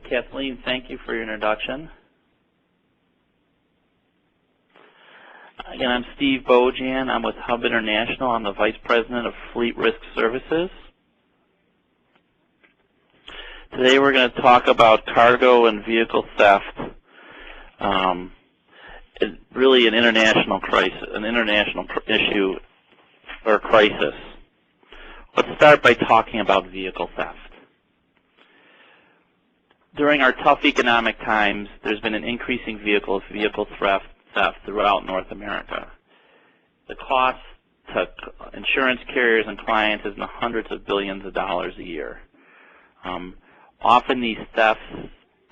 Kathleen, thank you for your introduction. Again, I'm Steve Bojan. I'm with Hub International. I'm the Vice President of Fleet Risk Services. Today we're going to talk about cargo and vehicle theft. It's really an international crisis, an international issue or crisis. Let's start by talking about vehicle theft. During our tough economic times, there's been an increasing vehicle theft throughout North America. The cost to insurance carriers and clients is in the hundreds of billions of dollars a year. Often these thefts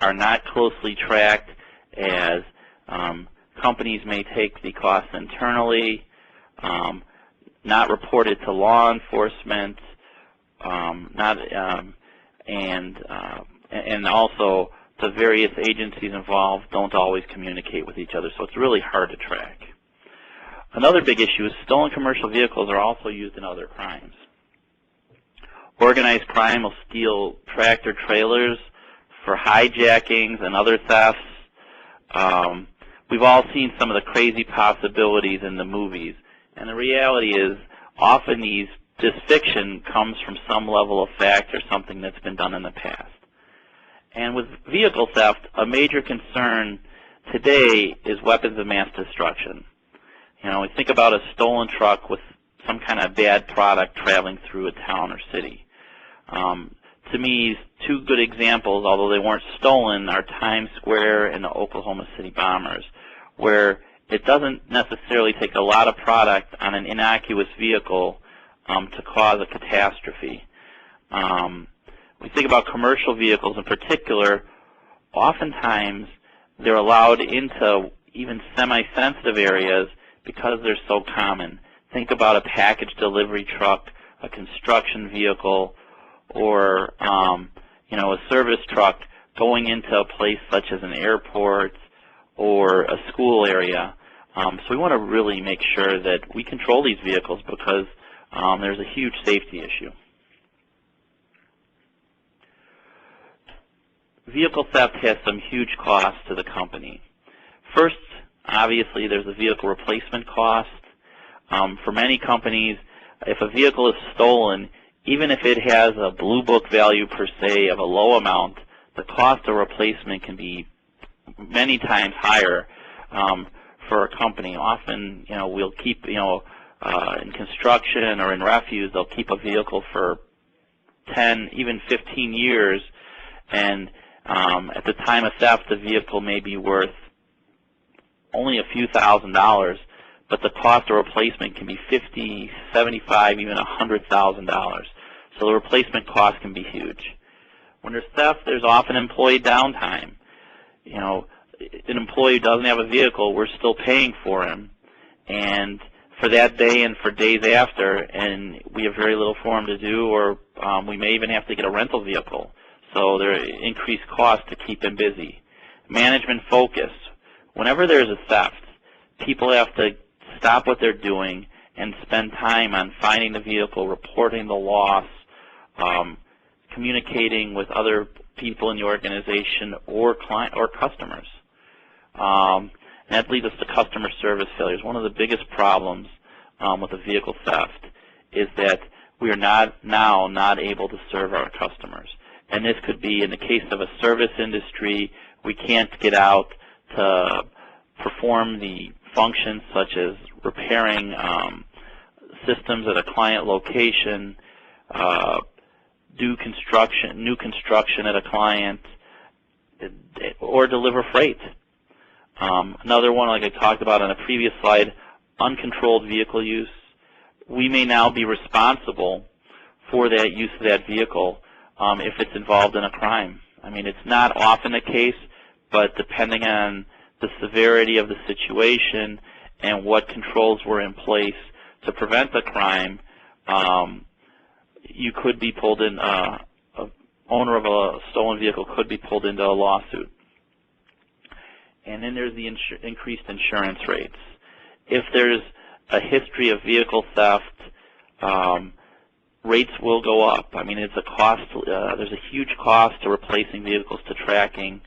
are not closely tracked, as companies may take the costs internally, not reported to law enforcement, and also the various agencies involved don't always communicate with each other, so it's really hard to track. Another big issue is stolen commercial vehicles are also used in other crimes. Organized crime will steal tractor trailers for hijackings and other thefts. We've all seen some of the crazy possibilities in the movies, and the reality is often this fiction comes from some level of fact or something that's been done in the past. And with vehicle theft, a major concern today is weapons of mass destruction. You know, we think about a stolen truck with some kind of bad product traveling through a town or city. To me, two good examples, although they weren't stolen, are Times Square and the Oklahoma City bombers, where it doesn't necessarily take a lot of product on an innocuous vehicle to cause a catastrophe. We think about commercial vehicles in particular, oftentimes they're allowed into even semi-sensitive areas because they're so common. Think about a package delivery truck, a construction vehicle, or a service truck going into a place such as an airport or a school area. So we want to really make sure that we control these vehicles because there's a huge safety issue. Vehicle theft has some huge costs to the company. First, obviously, there's the vehicle replacement cost. For many companies, if a vehicle is stolen, even if it has a blue book value per se of a low amount, the cost of replacement can be many times higher for a company. Often, we'll keep, in construction or in refuse, they'll keep a vehicle for 10, even 15 years, and at the time of theft, the vehicle may be worth only a few $1,000s, but the cost of replacement can be $50, $75, even $100,000. So the replacement cost can be huge. When there's theft, there's often employee downtime. An employee who doesn't have a vehicle, we're still paying for him, and for that day and for days after, and we have very little for him to do, or we may even have to get a rental vehicle. So there are increased costs to keep him busy. Management focus. Whenever there's a theft, people have to stop what they're doing and spend time on finding the vehicle, reporting the loss, communicating with other people in the organization or client or customers. And that leads us to customer service failures. One of the biggest problems with the vehicle theft is that we are not able to serve our customers. And this could be, in the case of a service industry, we can't get out to perform the functions such as repairing systems at a client location, do new construction at a client, or deliver freight. Another one, like I talked about on a previous slide, uncontrolled vehicle use. We may now be responsible for that use of that vehicle if it's involved in a crime. I mean, it's not often the case, but depending on the severity of the situation and what controls were in place to prevent the crime, you could be pulled in, owner of a stolen vehicle could be pulled into a lawsuit. And then there's the increased insurance rates. If there's a history of vehicle theft, rates will go up. I mean, it's a cost. There's a huge cost to replacing vehicles to tracking,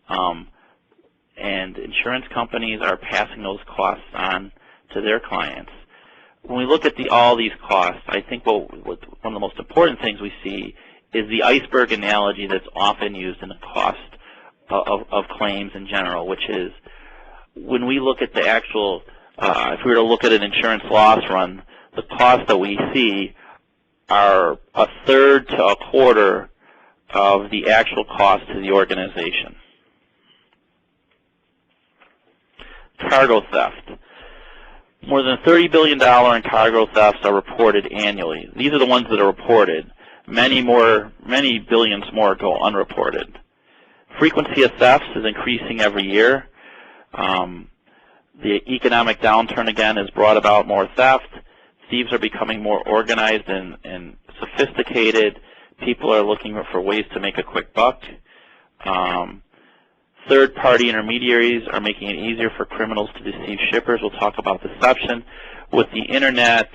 and insurance companies are passing those costs on to their clients. When we look at all these costs, I think one of the most important things we see is the iceberg analogy that's often used in the cost of claims in general, which is when we look at the actual, if we were to look at an insurance loss run, the costs that we see are a third to a quarter of the actual cost to the organization. Cargo theft. More than $30 billion in cargo thefts are reported annually. These are the ones that are reported. Many billions more go unreported. Frequency of thefts is increasing every year. The economic downturn, again, has brought about more theft. Thieves are becoming more organized and sophisticated. People are looking for ways to make a quick buck. Third-party intermediaries are making it easier for criminals to deceive shippers. We'll talk about deception. With the Internet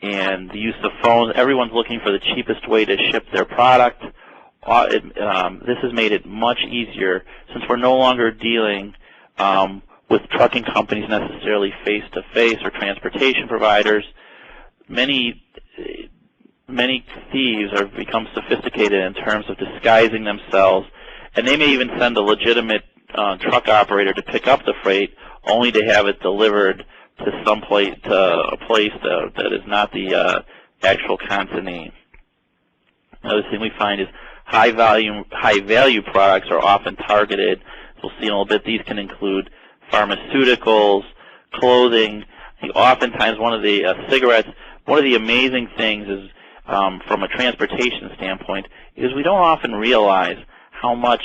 and the use of phones, everyone's looking for the cheapest way to ship their product. This has made it much easier since we're no longer dealing with trucking companies necessarily face-to-face or transportation providers. Many thieves have become sophisticated in terms of disguising themselves, and they may even send a legitimate truck operator to pick up the freight, only to have it delivered to a place that is not the actual consignee. Another thing we find is high value products are often targeted. We'll see in a little bit. These can include pharmaceuticals, clothing. I think oftentimes one of the cigarettes. One of the amazing things is, from a transportation standpoint, is we don't often realize how much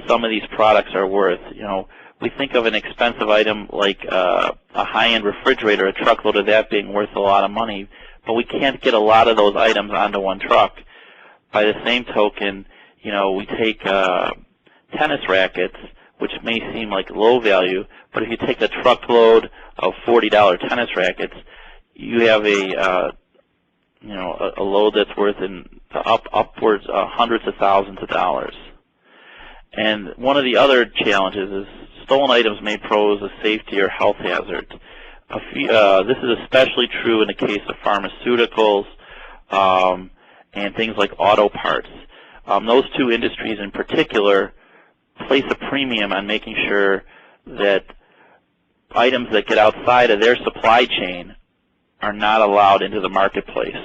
some of these products are worth. You know, we think of an expensive item like a high-end refrigerator, a truckload of that being worth a lot of money, but we can't get a lot of those items onto one truck. By the same token, you know, we take tennis rackets, which may seem like low value, but if you take a truckload of $40 tennis rackets, you have a load that's worth upwards of hundreds of thousands of dollars. And one of the other challenges is stolen items may pose a safety or health hazard. This is especially true in the case of pharmaceuticals and things like auto parts. Those two industries in particular place a premium on making sure that items that get outside of their supply chain are not allowed into the marketplace.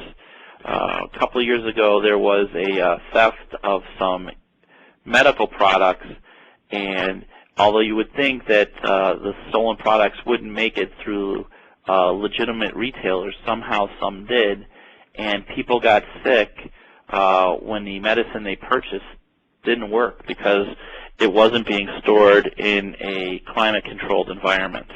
A couple of years ago, there was a theft of some medical products, and although you would think that the stolen products wouldn't make it through legitimate retailers, somehow some did, and people got sick when the medicine they purchased didn't work because it wasn't being stored in a climate-controlled environment.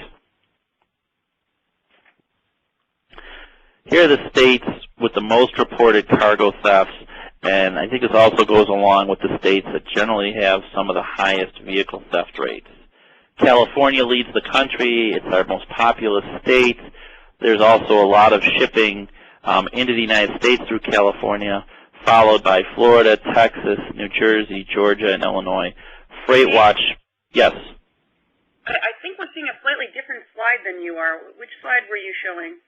Here are the states with the most reported cargo thefts, and I think this also goes along with the states that generally have some of the highest vehicle theft rates. California leads the country. It's our most populous state. There's also a lot of shipping into the United States through California, followed by Florida, Texas, New Jersey, Georgia, and Illinois. FreightWatch, yes? I think we're seeing a slightly different slide than you are. Which slide were you showing?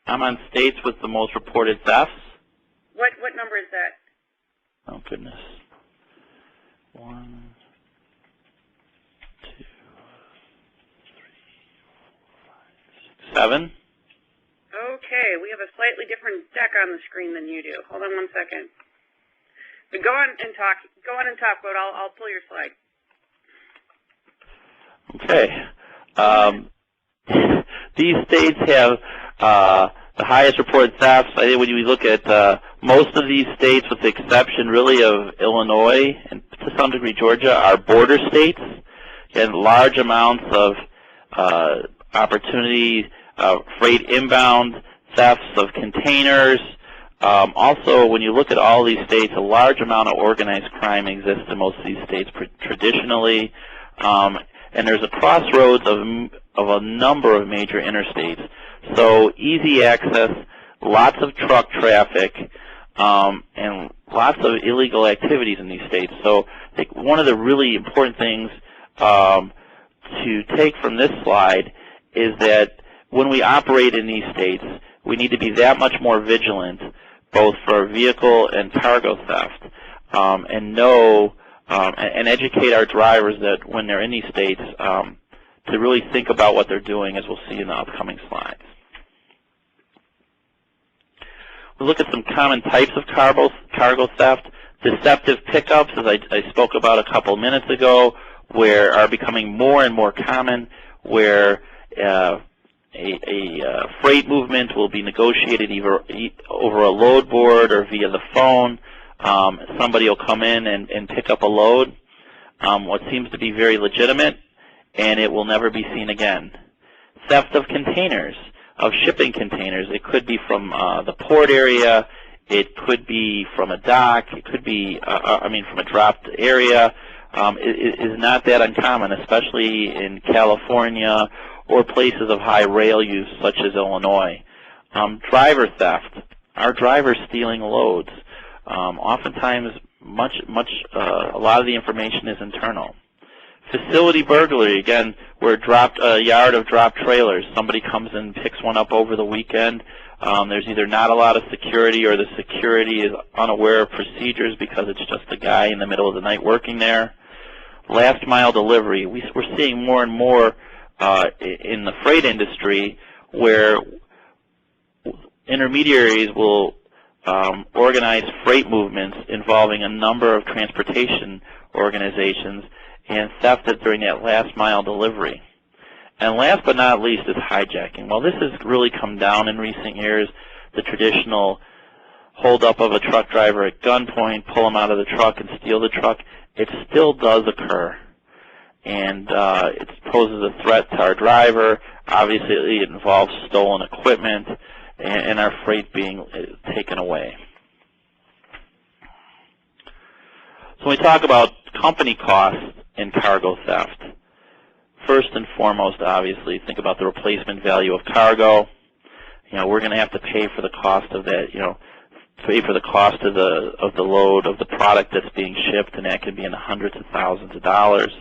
I'm on states with the most reported thefts. What number is that? Oh, goodness. 1, 2, 3, 4, 5, 6, 7. Okay, we have a slightly different deck on the screen than you do. Hold on one second. But go on and talk, but I'll pull your slide. Okay. These states have the highest reported thefts. I think when you look at most of these states, with the exception really of Illinois and to some degree Georgia, are border states, and large amounts of opportunity, freight inbound, thefts of containers. Also, when you look at all these states, a large amount of organized crime exists in most of these states traditionally, and there's a crossroads of a number of major interstates. So easy access, lots of truck traffic, and lots of illegal activities in these states. So I think one of the really important things to take from this slide is that when we operate in these states, we need to be that much more vigilant, both for vehicle and cargo theft, and know and educate our drivers that when they're in these states to really think about what they're doing, as we'll see in the upcoming slides. We'll look at some common types of cargo theft. Deceptive pickups, as I spoke about a couple minutes ago, where are becoming more and more common, where a freight movement will be negotiated either over a load board or via the phone. Somebody will come in and pick up a load, what seems to be very legitimate, and it will never be seen again. Theft of containers, of shipping containers. It could be from the port area. It could be from a dock. It could be, from a dropped area. It is not that uncommon, especially in California or places of high rail use, such as Illinois. Driver theft. Our drivers stealing loads. Oftentimes, a lot of the information is internal. Facility burglary, again, where a yard of dropped trailers. Somebody comes and picks one up over the weekend. There's either not a lot of security or the security is unaware of procedures because it's just a guy in the middle of the night working there. Last mile delivery. We're seeing more and more in the freight industry where intermediaries will organize freight movements involving a number of transportation organizations and theft during that last mile delivery. And last but not least is hijacking. Well, this has really come down in recent years. The traditional hold up of a truck driver at gunpoint, pull him out of the truck and steal the truck, it still does occur. And it poses a threat to our driver. Obviously, it involves stolen equipment and our freight being taken away. So when we talk about company costs in cargo theft, first and foremost, obviously, think about the replacement value of cargo. We're going to have to pay for the cost of that, pay for the cost of the load of the product that's being shipped, and that can be in the hundreds of thousands of dollars.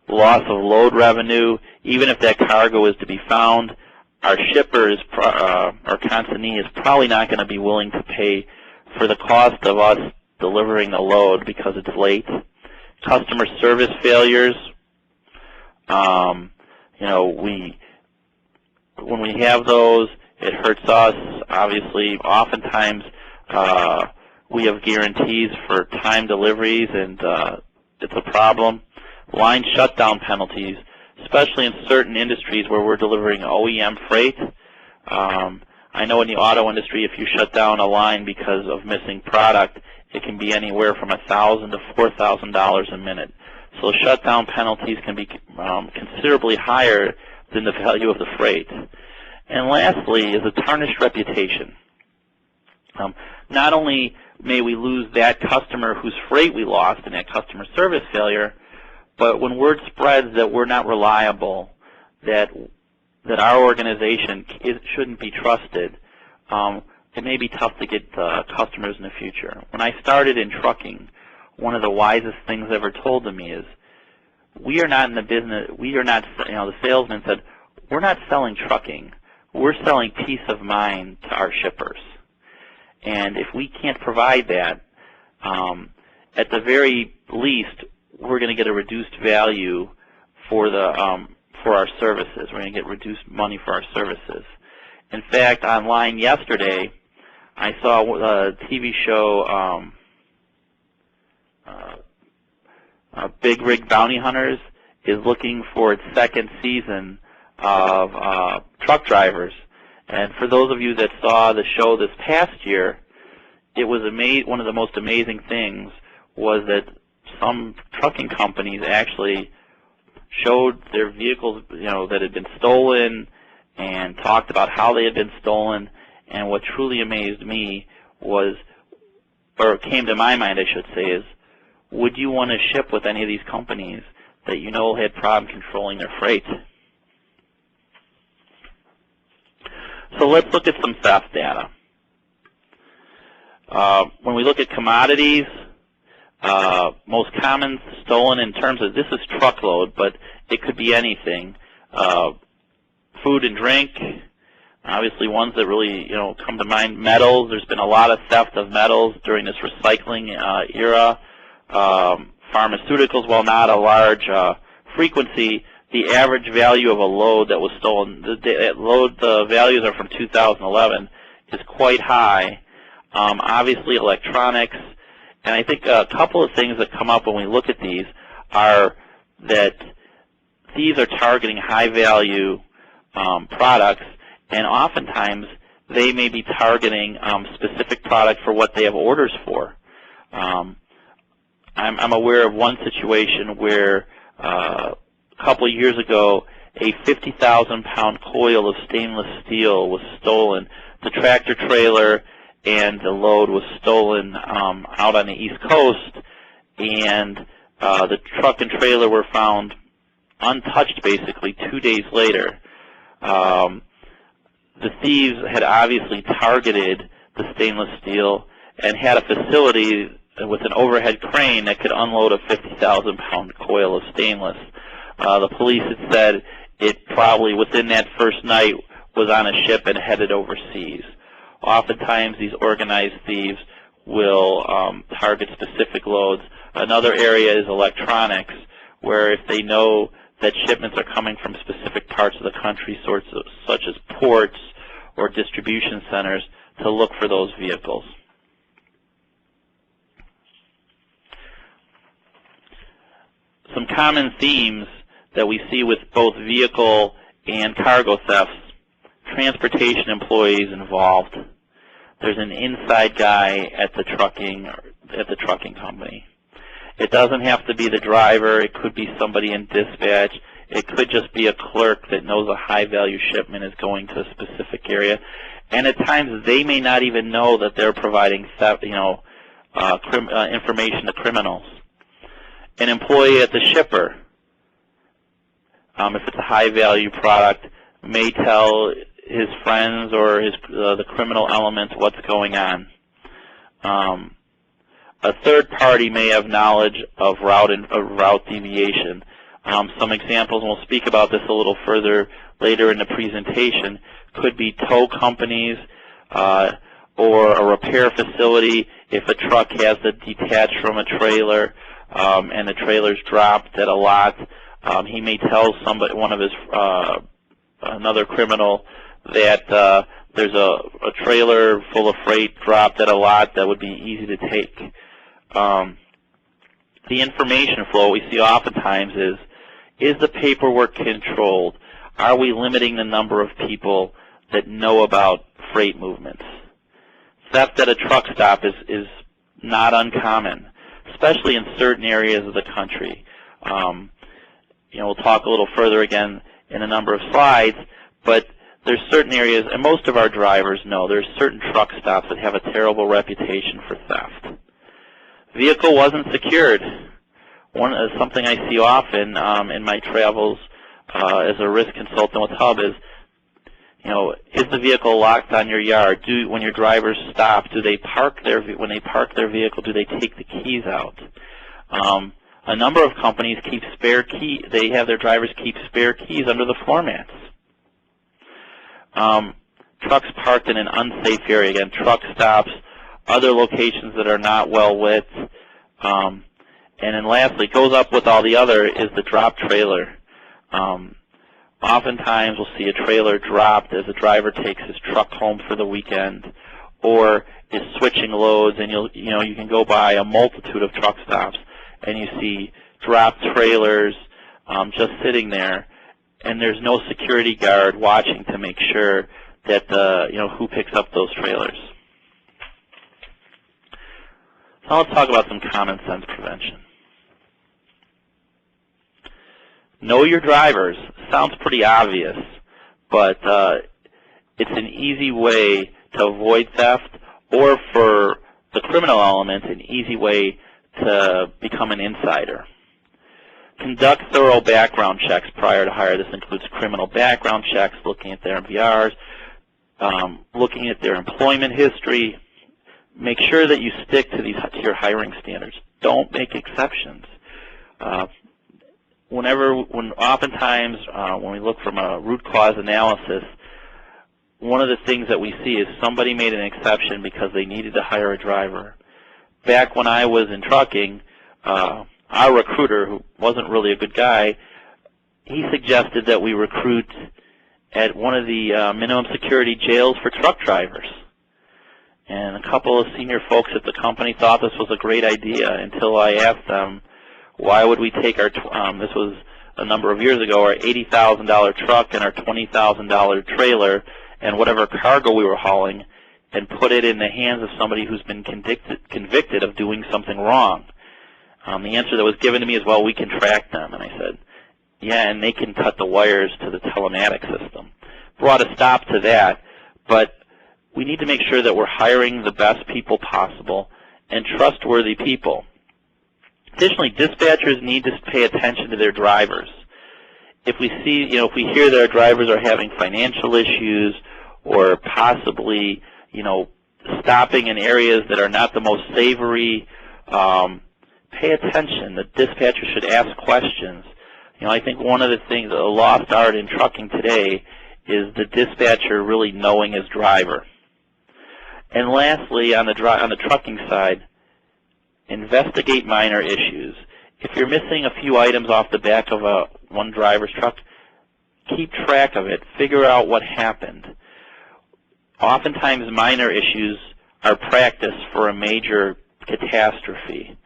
Loss of load revenue, even if that cargo is to be found, our shipper our consignee is probably not going to be willing to pay for the cost of us delivering the load because it's late. Customer service failures. When we have those, it hurts us. Obviously, oftentimes we have guarantees for time deliveries, and it's a problem. Line shutdown penalties, especially in certain industries where we're delivering OEM freight. I know in the auto industry, if you shut down a line because of missing product, it can be anywhere from $1,000 to $4,000 a minute. So shutdown penalties can be considerably higher than the value of the freight. And lastly is a tarnished reputation. Not only may we lose that customer whose freight we lost in that customer service failure, but when word spreads that we're not reliable, that our organization shouldn't be trusted, it may be tough to get customers in the future. When I started in trucking, one of the wisest things ever told to me is, we are not in the business, the salesman said, we're not selling trucking. We're selling peace of mind to our shippers. And if we can't provide that, at the very least, we're going to get a reduced value for our services. We're going to get reduced money for our services. In fact, online yesterday, I saw a TV show, Big Rig Bounty Hunters is looking for its second season of truck drivers. And for those of you that saw the show this past year, it was one of the most amazing things was that some trucking companies actually showed their vehicles, that had been stolen and talked about how they had been stolen. And what truly amazed me was, or came to my mind, I should say, is, would you want to ship with any of these companies that you know had problems controlling their freight? So let's look at some theft data. When we look at commodities, most common stolen in terms of, this is truckload, but it could be anything. Food and drink, obviously ones that really come to mind. Metals, there's been a lot of theft of metals during this recycling era. Pharmaceuticals, while not a large frequency, the average value of a load that was stolen, the values are from 2011, is quite high. Obviously electronics, and I think a couple of things that come up when we look at these are that thieves are targeting high-value products, and oftentimes they may be targeting specific product for what they have orders for. I'm aware of one situation where a couple of years ago, a 50,000-pound coil of stainless steel was stolen. The tractor trailer and the load was stolen out on the East Coast, and the truck and trailer were found untouched basically 2 days later. The thieves had obviously targeted the stainless steel and had a facility with an overhead crane that could unload a 50,000-pound coil of stainless. The police had said it probably within that first night was on a ship and headed overseas. Oftentimes these organized thieves will target specific loads. Another area is electronics, where if they know that shipments are coming from specific parts of the country, such as ports or distribution centers, to look for those vehicles. Some common themes that we see with both vehicle and cargo thefts: transportation employees involved. There's an inside guy at the trucking company. It doesn't have to be the driver. It could be somebody in dispatch. It could just be a clerk that knows a high-value shipment is going to a specific area. And at times they may not even know that they're providing information to criminals. An employee at the shipper, if it's a high-value product, may tell his friends or the criminal elements what's going on. A third party may have knowledge of route deviation. Some examples, and we'll speak about this a little further later in the presentation, could be tow companies or a repair facility. If a truck has to detach from a trailer and the trailer's dropped at a lot, he may tell another criminal that there's a trailer full of freight dropped at a lot that would be easy to take. The information flow we see oftentimes is the paperwork controlled? Are we limiting the number of people that know about freight movements? Theft at a truck stop is not uncommon, especially in certain areas of the country. We'll talk a little further again in a number of slides, but there's certain areas, and most of our drivers know, there's certain truck stops that have a terrible reputation for theft. Vehicle wasn't secured. Something I see often in my travels as a risk consultant with Hub is the vehicle locked on your yard? When your drivers stop, when they park their vehicle, do they take the keys out? A number of companies keep spare keys. They have their drivers keep spare keys under the floor mats. Trucks parked in an unsafe area, again, truck stops, other locations that are not well lit. And then lastly, goes up with all the other, is the drop trailer. Oftentimes we'll see a trailer dropped as a driver takes his truck home for the weekend or is switching loads, and you can go by a multitude of truck stops and you see dropped trailers just sitting there, and there's no security guard watching to make sure that who picks up those trailers. So let's talk about some common sense prevention. Know your drivers. Sounds pretty obvious, but it's an easy way to avoid theft, or for the criminal element, an easy way to become an insider. Conduct thorough background checks prior to hire. This includes criminal background checks, looking at their MVRs, looking at their employment history, make sure that you stick to your hiring standards. Don't make exceptions. Oftentimes, when we look from a root cause analysis, one of the things that we see is somebody made an exception because they needed to hire a driver. Back when I was in trucking, our recruiter, who wasn't really a good guy, he suggested that we recruit at one of the minimum security jails for truck drivers. And a couple of senior folks at the company thought this was a great idea until I asked them, why would we take our, this was a number of years ago, our $80,000 truck and our $20,000 trailer and whatever cargo we were hauling and put it in the hands of somebody who's been convicted of doing something wrong? The answer that was given to me is, well, we can track them. And I said, yeah, and they can cut the wires to the telematic system. Brought a stop to that, but we need to make sure that we're hiring the best people possible and trustworthy people. Additionally, dispatchers need to pay attention to their drivers. If we hear that our drivers are having financial issues or possibly, stopping in areas that are not the most savory, pay attention. The dispatcher should ask questions. I think one of the things, a lost art in trucking today, is the dispatcher really knowing his driver. And lastly, on the trucking side, investigate minor issues. If you're missing a few items off the back of one driver's truck, keep track of it. Figure out what happened. Oftentimes, minor issues are practice for a major catastrophe.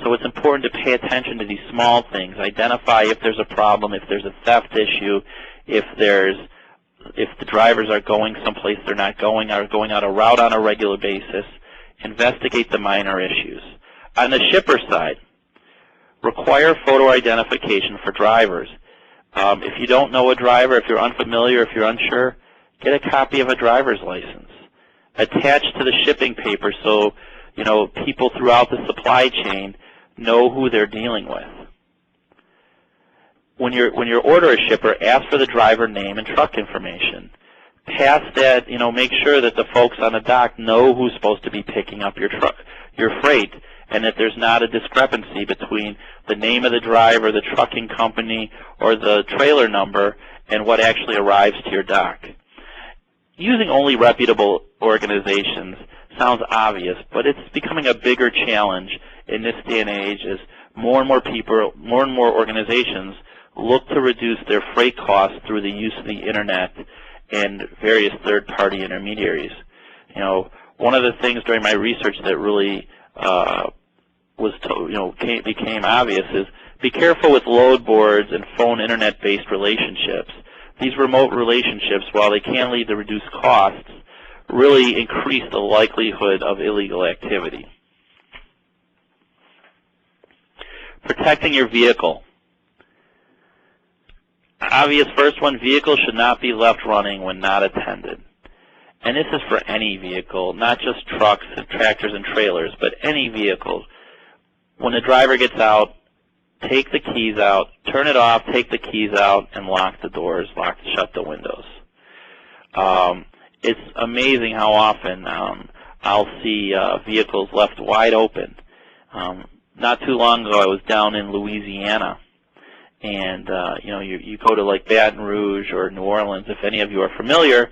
So it's important to pay attention to these small things. Identify if there's a problem, if there's a theft issue, if the drivers are going someplace they're not going, are going out a route on a regular basis. Investigate the minor issues. On the shipper side, require photo identification for drivers. If you don't know a driver, if you're unfamiliar, if you're unsure, get a copy of a driver's license. Attach to the shipping paper so people throughout the supply chain know who they're dealing with. When you order a shipper, ask for the driver name and truck information. Past that, make sure that the folks on the dock know who's supposed to be picking up your freight, and that there's not a discrepancy between the name of the driver, the trucking company, or the trailer number and what actually arrives to your dock. Using only reputable organizations sounds obvious, but it's becoming a bigger challenge in this day and age as more and more people, more and more organizations look to reduce their freight costs through the use of the Internet and various third-party intermediaries. One of the things during my research that really became obvious is be careful with load boards and phone Internet-based relationships. These remote relationships, while they can lead to reduced costs, really increase the likelihood of illegal activity. Protecting your vehicle. Obvious first one, vehicles should not be left running when not attended. And this is for any vehicle, not just trucks and tractors and trailers, but any vehicle. When the driver gets out, take the keys out, turn it off, take the keys out, and lock the doors, shut the windows. It's amazing how often I'll see vehicles left wide open. Not too long ago, I was down in Louisiana, and you go to like Baton Rouge or New Orleans, if any of you are familiar,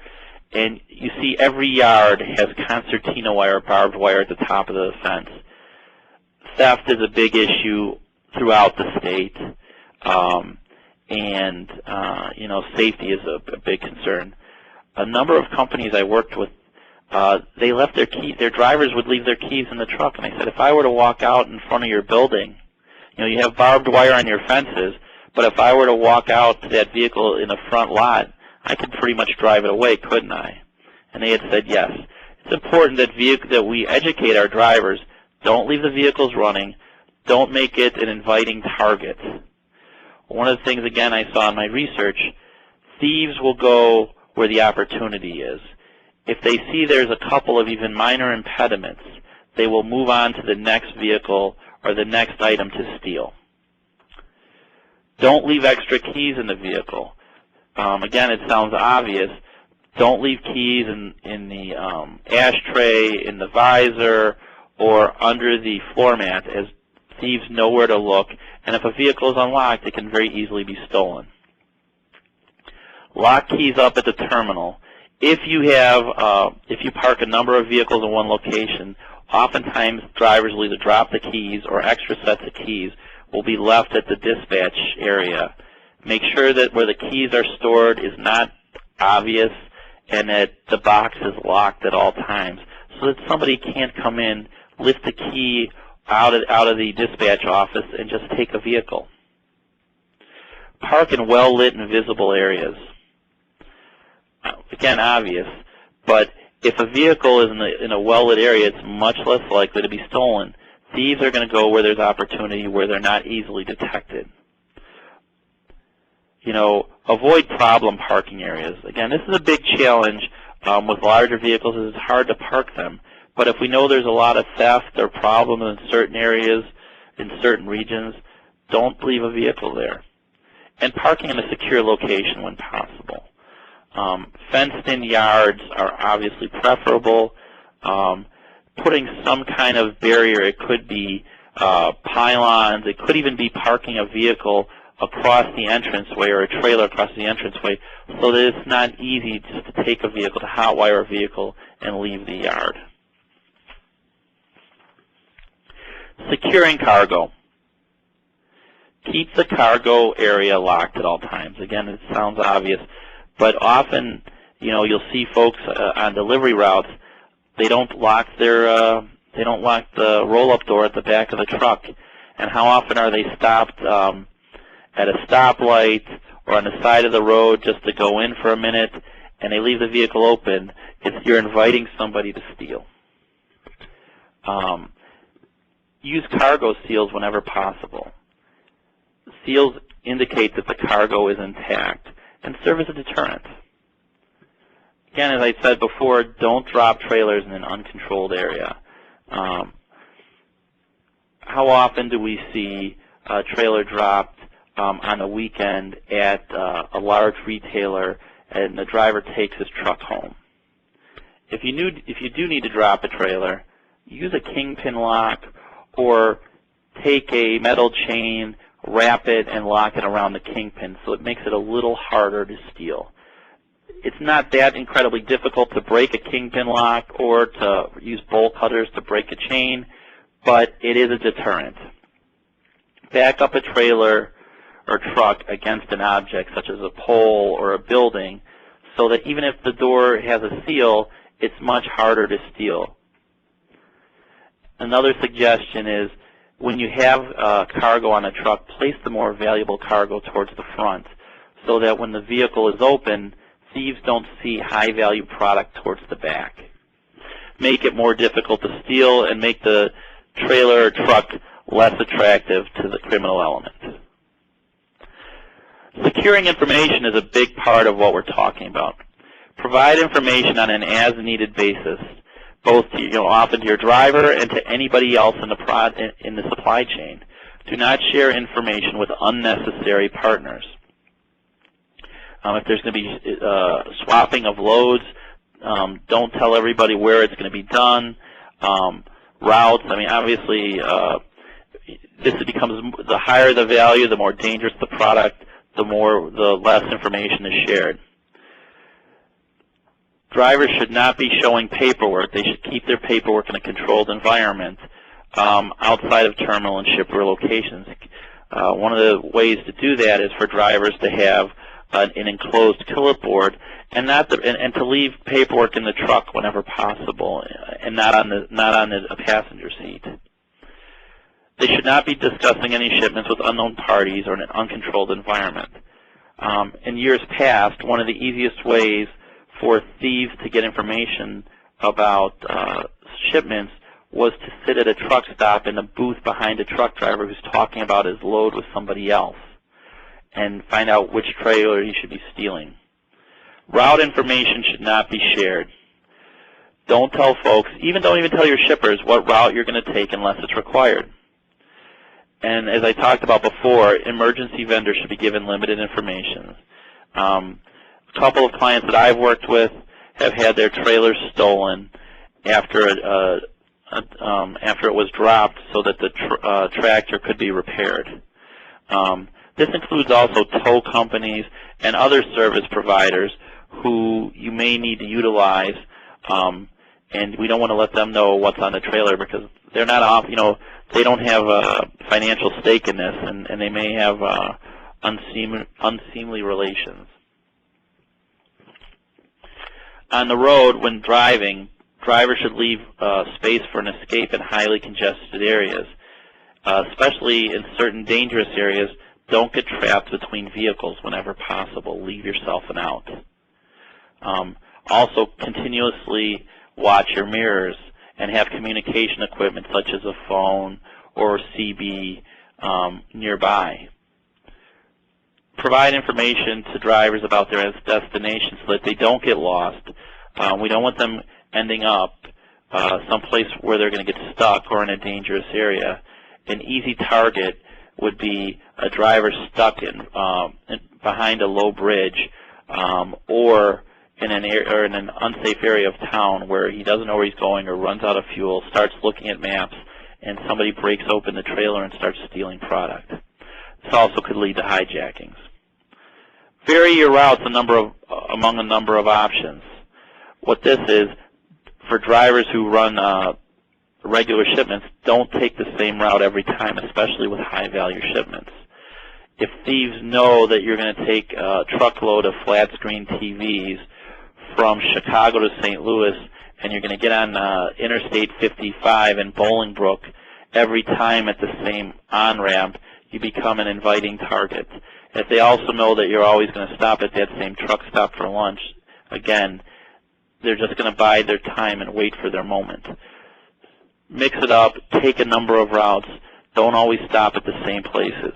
and you see every yard has concertina wire, barbed wire at the top of the fence. Theft is a big issue throughout the state, and safety is a big concern. A number of companies I worked with, they left their drivers would leave their keys in the truck, and I said, if I were to walk out in front of your building, you have barbed wire on your fences, but if I were to walk out to that vehicle in the front lot, I could pretty much drive it away, couldn't I? And they had said yes. It's important that we educate our drivers. Don't leave the vehicles running. Don't make it an inviting target. One of the things, again, I saw in my research, thieves will go where the opportunity is. If they see there's a couple of even minor impediments, they will move on to the next vehicle or the next item to steal. Don't leave extra keys in the vehicle. Again, it sounds obvious, Don't leave keys in the ashtray, in the visor, or under the floor mat, as thieves know where to look, and if a vehicle is unlocked, it can very easily be stolen. Lock keys up at the terminal. If you park a number of vehicles in one location, oftentimes drivers will either drop the keys or extra sets of keys will be left at the dispatch area. Make sure that where the keys are stored is not obvious and that the box is locked at all times so that somebody can't come in, lift the key out of the dispatch office and just take a vehicle. Park in well-lit and visible areas. Again, obvious, but if a vehicle is in a well-lit area, it's much less likely to be stolen. Thieves are going to go where there's opportunity, where they're not easily detected. Avoid problem parking areas. Again, this is a big challenge with larger vehicles. It's hard to park them. But if we know there's a lot of theft or problems in certain areas, in certain regions, don't leave a vehicle there. And parking in a secure location when possible. Fenced-in yards are obviously preferable. Putting some kind of barrier, it could be pylons, it could even be parking a vehicle across the entranceway or a trailer across the entranceway so that it's not easy just to take a vehicle, to hotwire a vehicle and leave the yard. Securing cargo. Keep the cargo area locked at all times. Again, it sounds obvious, but often, you'll see folks on delivery routes, they don't lock the roll-up door at the back of the truck. And how often are they stopped at a stoplight or on the side of the road just to go in for a minute, and they leave the vehicle open? You're inviting somebody to steal. Use cargo seals whenever possible. Seals indicate that the cargo is intact and serve as a deterrent. Again, as I said before, don't drop trailers in an uncontrolled area. How often do we see a trailer dropped on a weekend at a large retailer and the driver takes his truck home? If you do need to drop a trailer, use a kingpin lock or take a metal chain, wrap it, and lock it around the kingpin so it makes it a little harder to steal. It's not that incredibly difficult to break a kingpin lock or to use bolt cutters to break a chain, but it is a deterrent. Back up a trailer or truck against an object such as a pole or a building so that even if the door has a seal, it's much harder to steal. Another suggestion is when you have cargo on a truck, place the more valuable cargo towards the front so that when the vehicle is open, thieves don't see high-value product towards the back. Make it more difficult to steal and make the trailer or truck less attractive to the criminal element. Securing information is a big part of what we're talking about. Provide information on an as-needed basis, both often to your driver and to anybody else in the supply chain. Do not share information with unnecessary partners. If there's going to be swapping of loads, don't tell everybody where it's going to be done. Routes, obviously, this becomes, the higher the value, the more dangerous the product, the less information is shared. Drivers should not be showing paperwork. They should keep their paperwork in a controlled environment outside of terminal and shipper locations. One of the ways to do that is for drivers to have an enclosed clipboard and to leave paperwork in the truck whenever possible and not on a passenger seat. They should not be discussing any shipments with unknown parties or in an uncontrolled environment. In years past, one of the easiest ways for thieves to get information about shipments was to sit at a truck stop in a booth behind a truck driver who's talking about his load with somebody else and find out which trailer he should be stealing. Route information should not be shared. Don't tell folks, don't even tell your shippers what route you're going to take unless it's required. And as I talked about before, emergency vendors should be given limited information. couple of clients that I've worked with have had their trailers stolen after it was dropped so that the tractor could be repaired. This includes also tow companies and other service providers who you may need to utilize, and we don't want to let them know what's on the trailer because they're not off, they don't have a financial stake in this, and they may have unseemly relations. On the road, when driving, drivers should leave space for an escape in highly congested areas, especially in certain dangerous areas. Don't get trapped between vehicles whenever possible. Leave yourself an out. Also, continuously watch your mirrors and have communication equipment such as a phone or CB nearby. Provide information to drivers about their destination so that they don't get lost. We don't want them ending up someplace where they're going to get stuck or in a dangerous area. An easy target would be a driver stuck behind a low bridge or in an unsafe area of town where he doesn't know where he's going or runs out of fuel, starts looking at maps, and somebody breaks open the trailer and starts stealing product. This also could lead to hijackings. Vary your routes among a number of options. What this is, for drivers who run regular shipments, don't take the same route every time, especially with high-value shipments. If thieves know that you're going to take a truckload of flat-screen TVs from Chicago to St. Louis, and you're going to get on Interstate 55 in Bolingbrook every time at the same on-ramp, you become an inviting target. If they also know that you're always going to stop at that same truck stop for lunch, again, they're just going to bide their time and wait for their moment. Mix it up, take a number of routes, don't always stop at the same places.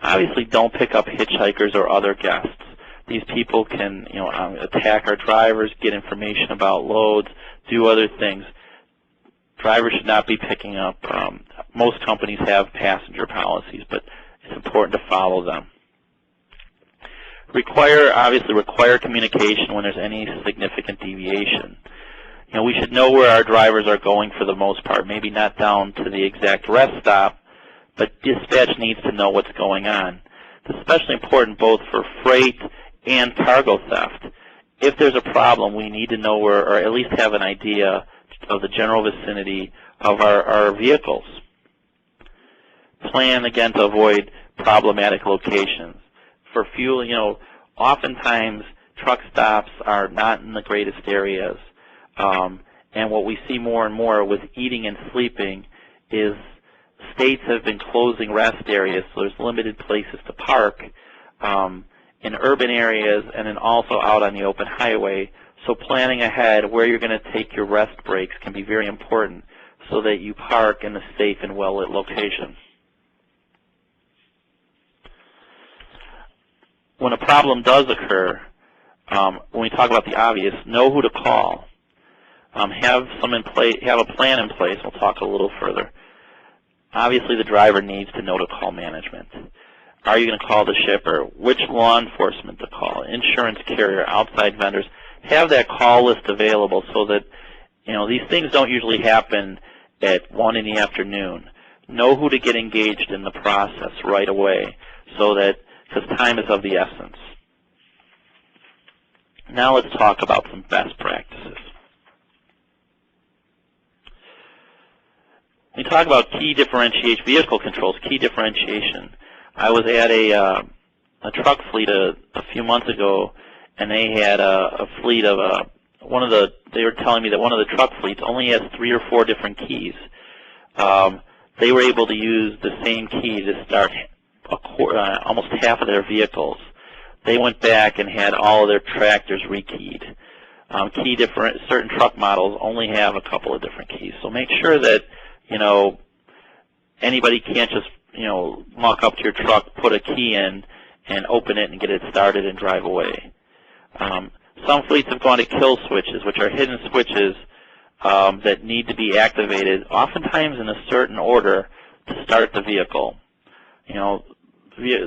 Obviously, don't pick up hitchhikers or other guests. These people can, attack our drivers, get information about loads, do other things. Drivers should not be picking up. Most companies have passenger policies, but it's important to follow them. Obviously require communication when there's any significant deviation. We should know where our drivers are going for the most part, maybe not down to the exact rest stop, but dispatch needs to know what's going on. It's especially important both for freight and cargo theft. If there's a problem, we need to know where, or at least have an idea of the general vicinity of our vehicles. Plan, again, to avoid problematic locations. For fuel, oftentimes truck stops are not in the greatest areas. And what we see more and more with eating and sleeping is states have been closing rest areas, so there's limited places to park in urban areas and then also out on the open highway. So planning ahead where you're going to take your rest breaks can be very important so that you park in a safe and well-lit location. When a problem does occur, when we talk about the obvious, know who to call. Have a plan in place. We'll talk a little further. Obviously, the driver needs to know to call management. Are you going to call the shipper? Which law enforcement to call? Insurance carrier, outside vendors. Have that call list available so that these things don't usually happen at 1 in the afternoon. Know who to get engaged in the process right away, because time is of the essence. Now let's talk about some best practices. We talk about key differentiation, vehicle controls, key differentiation. I was at a truck fleet a few months ago, and they had a fleet of they were telling me that one of the truck fleets only has 3 or 4 different keys. They were able to use the same key to start almost half of their vehicles. They went back and had all of their tractors rekeyed. Certain truck models only have a couple of different keys. So make sure that anybody can't just walk up to your truck, put a key in, and open it and get it started and drive away. Some fleets have gone to kill switches, which are hidden switches that need to be activated, oftentimes in a certain order to start the vehicle.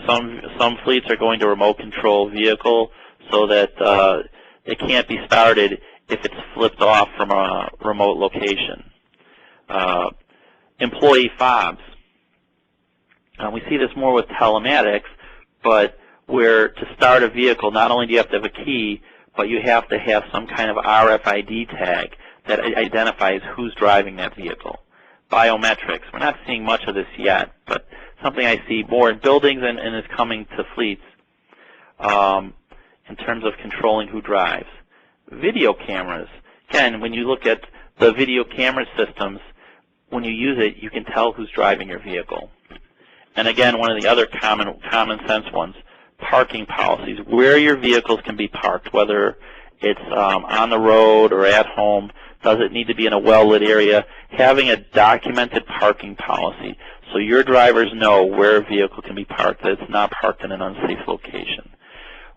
Some fleets are going to remote control vehicle. so that it can't be started if it's flipped off from a remote location. Employee fobs. We see this more with telematics, but where to start a vehicle, not only do you have to have a key, but you have to have some kind of RFID tag that identifies who's driving that vehicle. Biometrics. We're not seeing much of this yet, but something I see more in buildings and is coming to fleets in terms of controlling who drives. Video cameras. Again, when you look at the video camera systems, when you use it, you can tell who's driving your vehicle. And again, one of the other common sense ones, parking policies, where your vehicles can be parked, whether it's on the road or at home. Does it need to be in a well-lit area? Having a documented parking policy so your drivers know where a vehicle can be parked, that it's not parked in an unsafe location.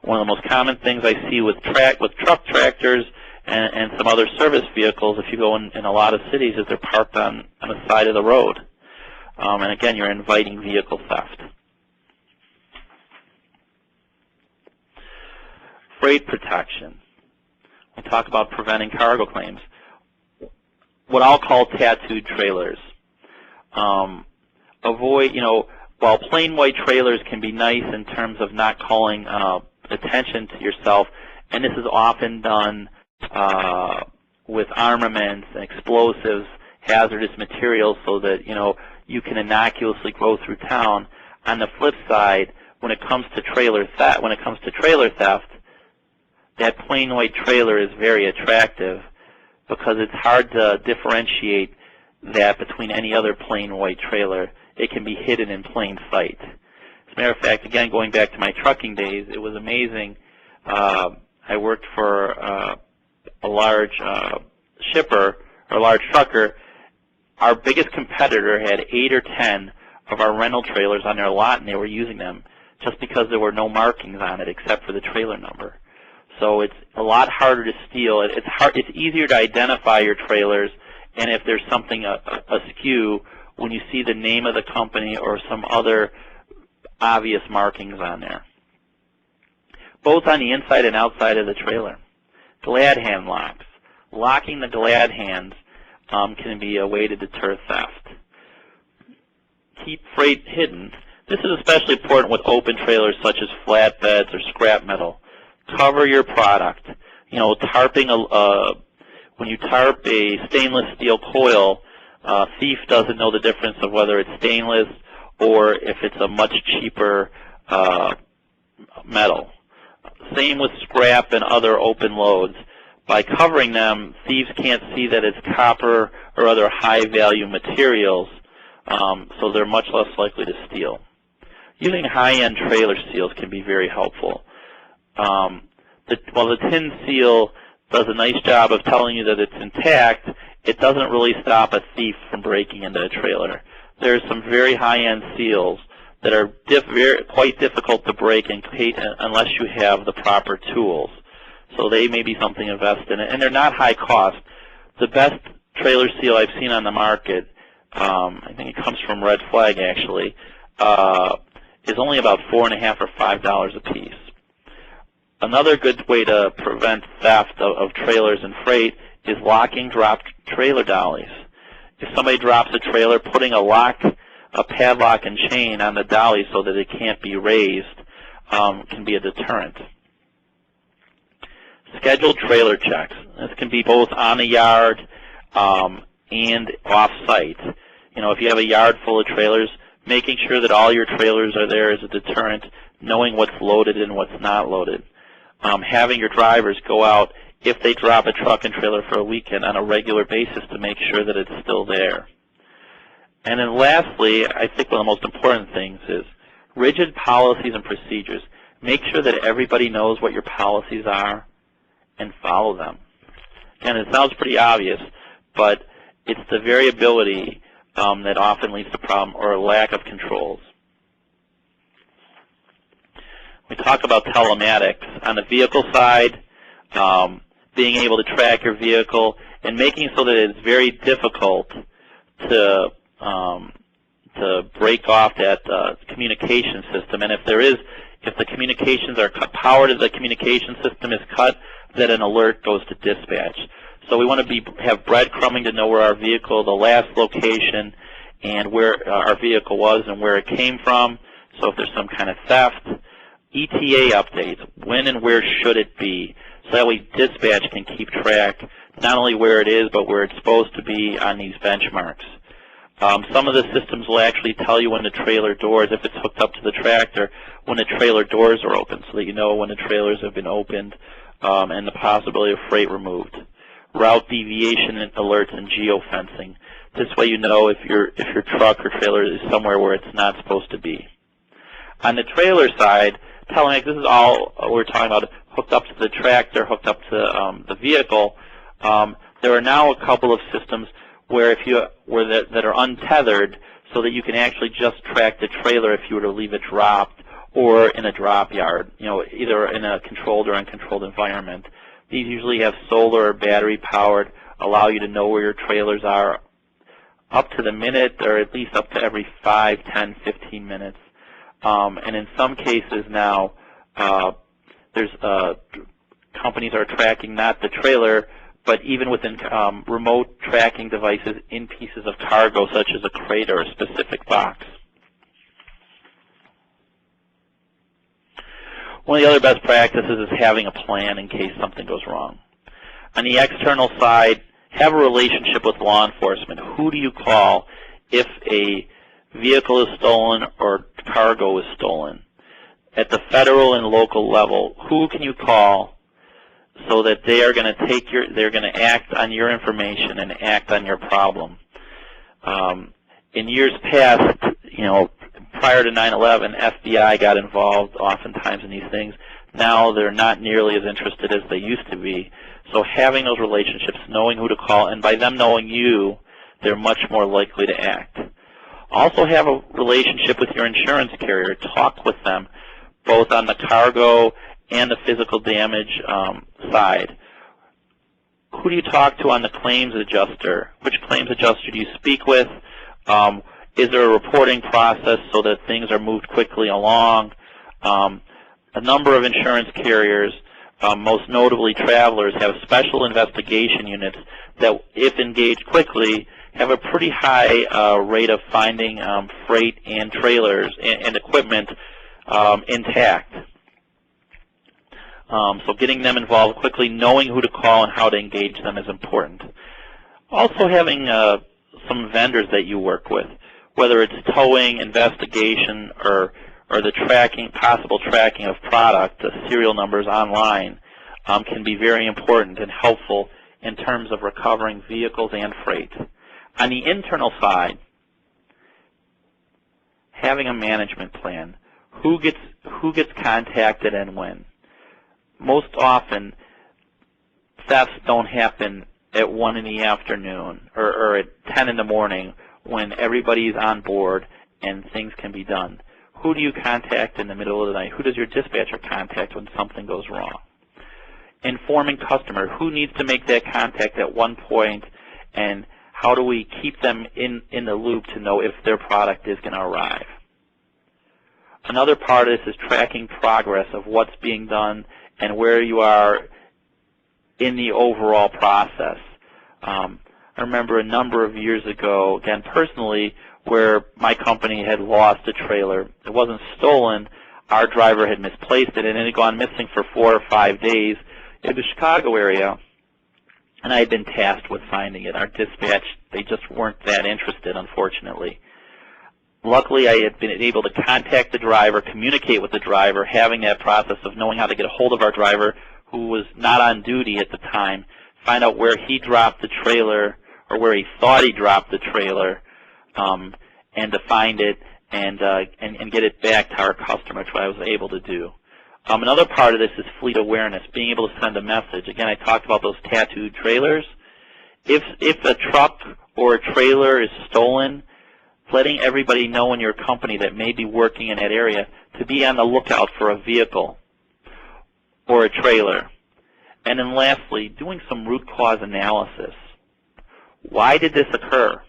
One of the most common things I see with truck tractors and some other service vehicles, if you go in a lot of cities, is they're parked on the side of the road. And again, you're inviting vehicle theft. Freight protection. We talk about preventing cargo claims. What I'll call tattooed trailers. Avoid, while plain white trailers can be nice in terms of not calling attention to yourself, and this is often done with armaments and explosives, hazardous materials, so that you can innocuously go through town. On the flip side, when it comes to trailer theft, that plain white trailer is very attractive because it's hard to differentiate that between any other plain white trailer. It can be hidden in plain sight. As a matter of fact, again, going back to my trucking days, it was amazing. I worked for a large shipper, or a large trucker. Our biggest competitor had 8 or 10 of our rental trailers on their lot, and they were using them just because there were no markings on it except for the trailer number. So it's a lot harder to steal. It's easier to identify your trailers, and if there's something askew, when you see the name of the company or some other obvious markings on there. Both on the inside and outside of the trailer. Glad hand locks. Locking the glad hands can be a way to deter theft. Keep freight hidden. This is especially important with open trailers such as flatbeds or scrap metal. Cover your product. Tarping when you tarp a stainless steel coil, thief doesn't know the difference of whether it's stainless or if it's a much cheaper metal. Same with scrap and other open loads. By covering them, thieves can't see that it's copper or other high-value materials, so they're much less likely to steal. Using high-end trailer seals can be very helpful. While the tin seal does a nice job of telling you that it's intact, it doesn't really stop a thief from breaking into a trailer. There's some very high-end seals that are quite difficult to break unless you have the proper tools. So they may be something to invest in, and they're not high cost. The best trailer seal I've seen on the market, I think it comes from Red Flag actually, is only about $4.50 or $5 a piece. Another good way to prevent theft of trailers and freight is locking dropped trailer dollies. If somebody drops a trailer, putting a padlock and chain on the dolly so that it can't be raised can be a deterrent. Scheduled trailer checks. This can be both on the yard and off-site. If you have a yard full of trailers, making sure that all your trailers are there is a deterrent, knowing what's loaded and what's not loaded. Having your drivers go out, if they drop a truck and trailer for a weekend, on a regular basis to make sure that it's still there. And then lastly, I think one of the most important things is rigid policies and procedures. Make sure that everybody knows what your policies are and follow them. And it sounds pretty obvious, but it's the variability that often leads to problem or a lack of controls. We talk about telematics. On the vehicle side, being able to track your vehicle and making so that it's very difficult to break off that communication system. And if there is If the communications are cut, power to the communication system is cut, then an alert goes to dispatch. So we want to have breadcrumbing to know where our vehicle, the last location, and where our vehicle was and where it came from. So if there's some kind of theft, ETA updates, when and where should it be, so that way dispatch can keep track not only where it is, but where it's supposed to be on these benchmarks. Some of the systems will actually tell you when the trailer doors, if it's hooked up to the tractor, when the trailer doors are open, so that you know when the trailers have been opened, and the possibility of freight removed. Route deviation alerts and geofencing. This way you know if your truck or trailer is somewhere where it's not supposed to be. On the trailer side, Telemax, this is all we're talking about, hooked up to the tractor, hooked up to the vehicle. There are now a couple of systems where that are untethered, so that you can actually just track the trailer if you were to leave it dropped or in a drop yard, either in a controlled or uncontrolled environment. These usually have solar or battery powered, allow you to know where your trailers are up to the minute, or at least up to every 5, 10, 15 minutes. And in some cases now, there's companies are tracking not the trailer, but even within remote tracking devices in pieces of cargo, such as a crate or a specific box. One of the other best practices is having a plan in case something goes wrong. On the external side, have a relationship with law enforcement. Who do you call if a vehicle is stolen or cargo is stolen? At the federal and local level, who can you call so that they are going to they're going to act on your information and act on your problem? In years past, prior to 9/11, FBI got involved oftentimes in these things. Now they're not nearly as interested as they used to be. So having those relationships, knowing who to call, and by them knowing you, they're much more likely to act. Also have a relationship with your insurance carrier. Talk with them, both on the cargo and the physical damage side. Who do you talk to on the claims adjuster? Which claims adjuster do you speak with? Is there a reporting process so that things are moved quickly along? A number of insurance carriers, most notably Travelers, have special investigation units that, if engaged quickly, have a pretty high rate of finding freight and trailers and equipment intact. So getting them involved quickly, knowing who to call and how to engage them is important. Also having some vendors that you work with, whether it's towing, investigation, or the possible tracking of product, serial numbers online, can be very important and helpful in terms of recovering vehicles and freight. On the internal side, having a management plan. Who gets contacted and when? Most often, thefts don't happen at 1 in the afternoon or at 10 in the morning when everybody's on board and things can be done. Who do you contact in the middle of the night? Who does your dispatcher contact when something goes wrong? Informing customer. Who needs to make that contact at one point, and how do we keep them in the loop to know if their product is going to arrive? Another part of this is tracking progress of what's being done and where you are in the overall process. I remember a number of years ago, again personally, where my company had lost a trailer. It wasn't stolen. Our driver had misplaced it, and it had gone missing for 4 or 5 days in the Chicago area, and I had been tasked with finding it. Our dispatch, they just weren't that interested, unfortunately. Luckily, I had been able to contact the driver, communicate with the driver, having that process of knowing how to get a hold of our driver, who was not on duty at the time, find out where he dropped the trailer or where he thought he dropped the trailer, and to find it and get it back to our customer, which I was able to do. Another part of this is fleet awareness, being able to send a message. Again, I talked about those tattooed trailers. If a truck or a trailer is stolen, letting everybody know in your company that may be working in that area to be on the lookout for a vehicle or a trailer. And then lastly, doing some root cause analysis. Why did this occur?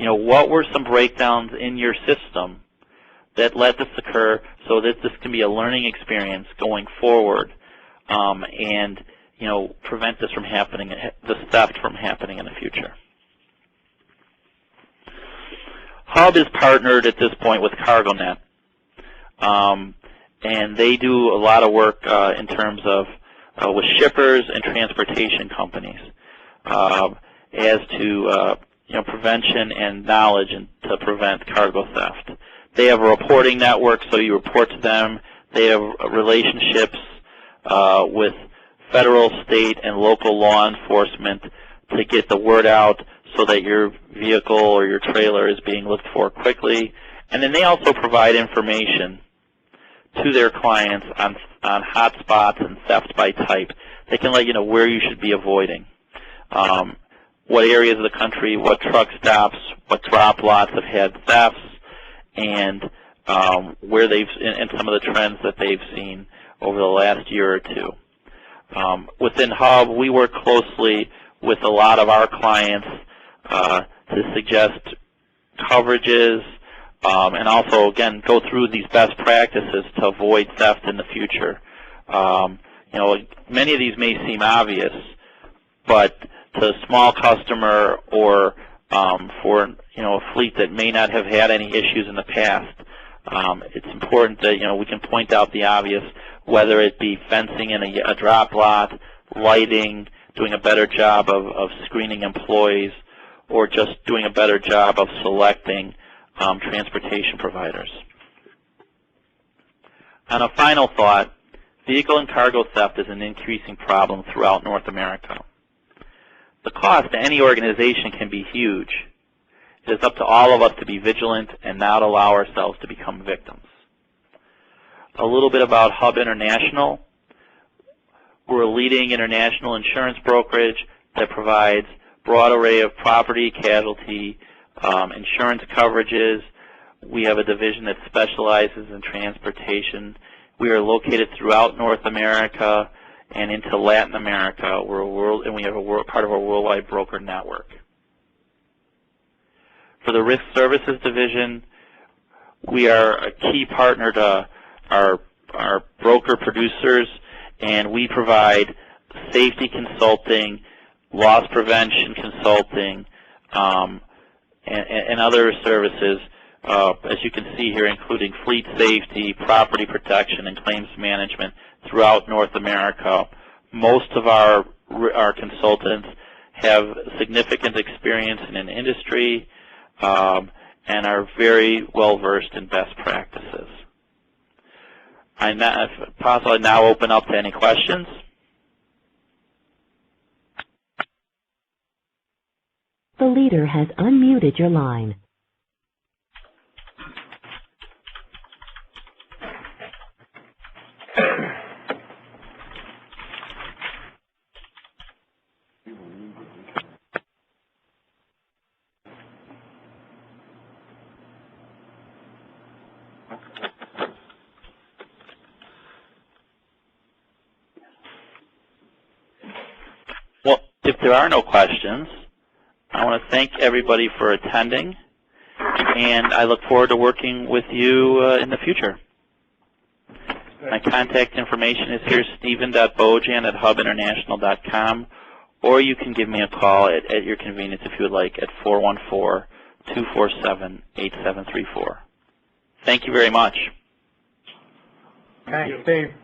What were some breakdowns in your system that let this occur so that this can be a learning experience going forward, and prevent this from happening, the theft from happening in the future. Hub is partnered at this point with CargoNet, and they do a lot of work in terms of with shippers and transportation companies as to prevention and knowledge and to prevent cargo theft. They have a reporting network, so you report to them. They have relationships with federal, state, and local law enforcement to get the word out so that your vehicle or your trailer is being looked for quickly. And then they also provide information to their clients on hot spots and theft by type. They can let you know where you should be avoiding, what areas of the country, what truck stops, what drop lots have had thefts, and where and some of the trends that they've seen over the last year or two. Within Hub, we work closely with a lot of our clients to suggest coverages, and also, again, go through these best practices to avoid theft in the future. Many of these may seem obvious, but to a small customer or for a fleet that may not have had any issues in the past, it's important that we can point out the obvious, whether it be fencing in a drop lot, lighting, doing a better job of screening employees, or just doing a better job of selecting transportation providers. On a final thought, vehicle and cargo theft is an increasing problem throughout North America. The cost to any organization can be huge. It is up to all of us to be vigilant and not allow ourselves to become victims. A little bit about Hub International. We're a leading international insurance brokerage that provides a broad array of property, casualty, insurance coverages. We have a division that specializes in transportation. We are located throughout North America and into Latin America, and we have part of a worldwide broker network. For the Risk Services Division, we are a key partner to our broker producers, and we provide safety consulting, loss prevention consulting, and other services, as you can see here, including fleet safety, property protection, and claims management throughout North America. Most of our consultants have significant experience in an industry and are very well versed in best practices. If possible, I now open up to any questions. The leader has unmuted your line. Well, if there are no questions, I want to thank everybody for attending, and I look forward to working with you in the future. My contact information is here, stephen.bojan@hubinternational.com, or you can give me a call at your convenience if you would like at 414-247-8734. Thank you very much. Thanks, Steve.